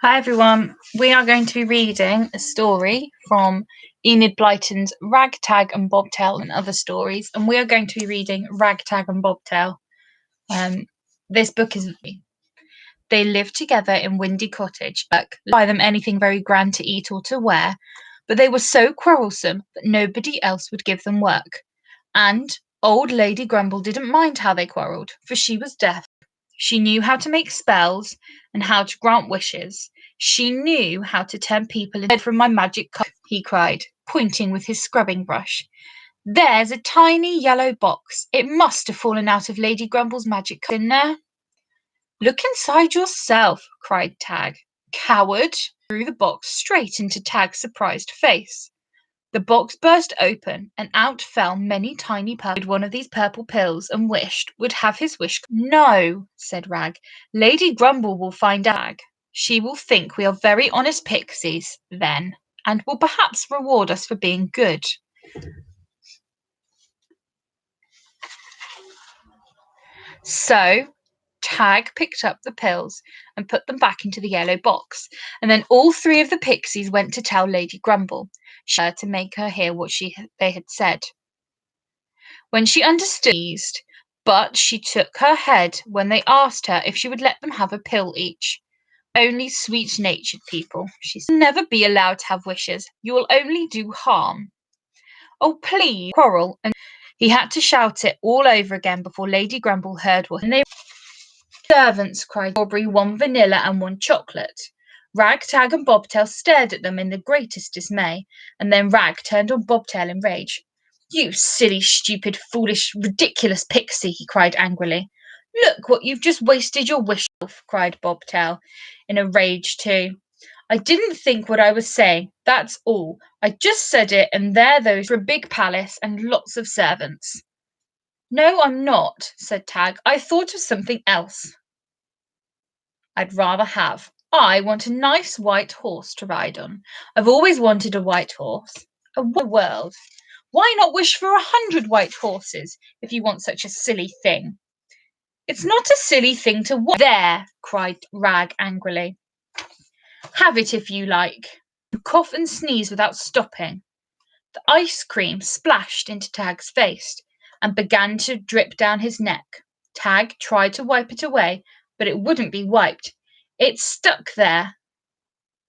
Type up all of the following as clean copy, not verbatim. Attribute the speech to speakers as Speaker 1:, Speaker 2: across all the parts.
Speaker 1: Hi everyone, we are going to be reading a story from Enid Blyton's Rag, Tag and Bobtail and Other Stories, and we are going to be reading Rag, Tag and Bobtail. This book is. They lived together in Windy Cottage. Buy them anything very grand to eat or to wear, but they were so quarrelsome that nobody else would give them work. And old Lady Grumble didn't mind how they quarrelled, for she was deaf. She knew how to make spells and how to grant wishes. She knew how to turn people into from my magic cup, he cried, pointing with his scrubbing brush. There's a tiny yellow box. It must have fallen out of Lady Grumble's magic cup in there. Look inside yourself, cried Tag. Coward! Threw the box straight into Tag's surprised face. The box burst open, and out fell many tiny one of these purple pills and wished would have his wish. No, said Rag. Lady Grumble will find out. She will think we are very honest pixies, then, and will perhaps reward us for being good. So Tag picked up the pills and put them back into the yellow box, and then all three of the pixies went to tell Lady Grumble, to make her hear what they had said. When she understood, but she took her head when they asked her if she would let them have a pill each. Only sweet-natured people, she said, will never be allowed to have wishes. You will only do harm. Oh, please, quarrel. And he had to shout it all over again before Lady Grumble heard what they servants cried strawberry, one vanilla and one chocolate. Rag, Tag and Bobtail stared at them in the greatest dismay, and then Rag turned on Bobtail in rage. You silly, stupid, foolish, ridiculous pixie, he cried angrily. Look what you've just wasted your wish of, cried Bobtail, in a rage too. I didn't think what I was saying, that's all. I just said it, and there those for a big palace and lots of servants. No, I'm not, said Tag. I thought of something else. I'd rather have. I want a nice white horse to ride on. I've always wanted a white horse. A world. Why not wish for 100 white horses if you want such a silly thing? It's not a silly thing to want. There, cried Rag angrily. Have it if you like. You cough and sneeze without stopping. The ice cream splashed into Tag's face and began to drip down his neck. Tag tried to wipe it away, but it wouldn't be wiped. It stuck there,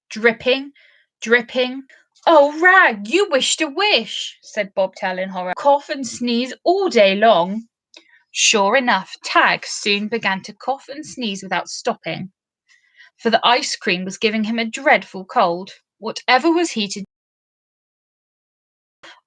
Speaker 1: dripping, dripping. Oh, Rag, you wished a wish, said Bobtail in horror. Cough and sneeze all day long. Sure enough, Tag soon began to cough and sneeze without stopping, for the ice cream was giving him a dreadful cold. Whatever was he to do?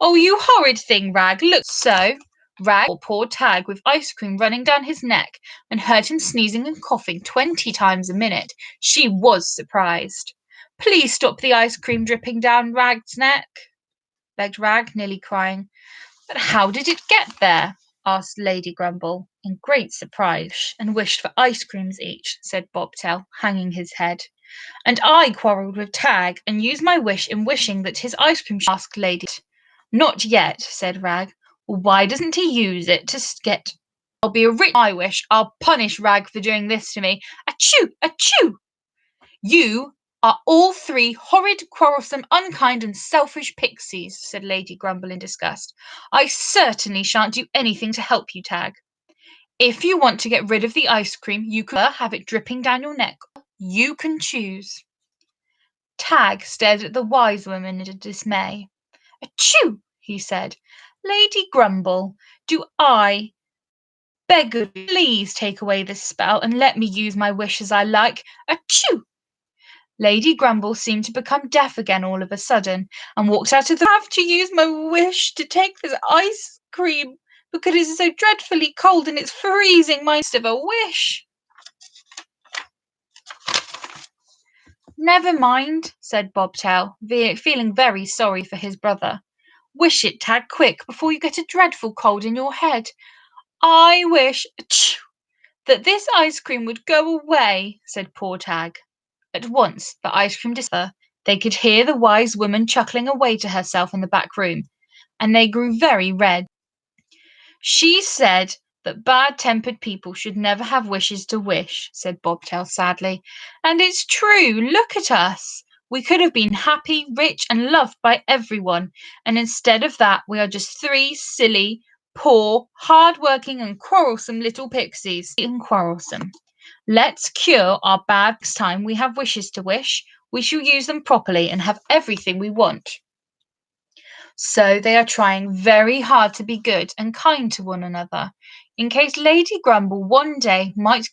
Speaker 1: Oh, you horrid thing, Rag, look. So Rag saw poor Tag with ice cream running down his neck and heard him sneezing and coughing 20 times a minute. She was surprised. Please stop the ice cream dripping down Rag's neck, begged Rag, nearly crying. But how did it get there? Asked Lady Grumble, in great surprise, and wished for ice creams each, said Bobtail, hanging his head. And I quarrelled with Tag and used my wish in wishing that his ice cream asked Lady. Not yet, said Rag. Well, why doesn't he use it to get? I'll be a rich. I wish. I'll punish Rag for doing this to me. Achoo! Achoo! You are all three horrid, quarrelsome, unkind, and selfish pixies, said Lady Grumble in disgust. I certainly shan't do anything to help you, Tag. If you want to get rid of the ice cream, you can have it dripping down your neck. You can choose. Tag stared at the wise woman in dismay. Achoo! He said. Lady Grumble, do I beg of you, please take away this spell and let me use my wish as I like? Achoo! Lady Grumble seemed to become deaf again all of a sudden and walked out of the room. I have to use my wish to take this ice cream because it is so dreadfully cold and it's freezing my of a wish. Never mind, said Bobtail, feeling very sorry for his brother. Wish it, Tag, quick, before you get a dreadful cold in your head. I wish that this ice cream would go away, said poor Tag. At once the ice cream disappeared. They could hear the wise woman chuckling away to herself in the back room, and they grew very red. She said that bad-tempered people should never have wishes to wish," said Bobtail sadly. "And it's true. Look at us. We could have been happy, rich, and loved by everyone, and instead of that, we are just three silly, poor, hard-working, and quarrelsome little pixies. And quarrelsome. Let's cure our bad next time we have wishes to wish. We shall use them properly and have everything we want." So they are trying very hard to be good and kind to one another, in case Lady Grumble one day might give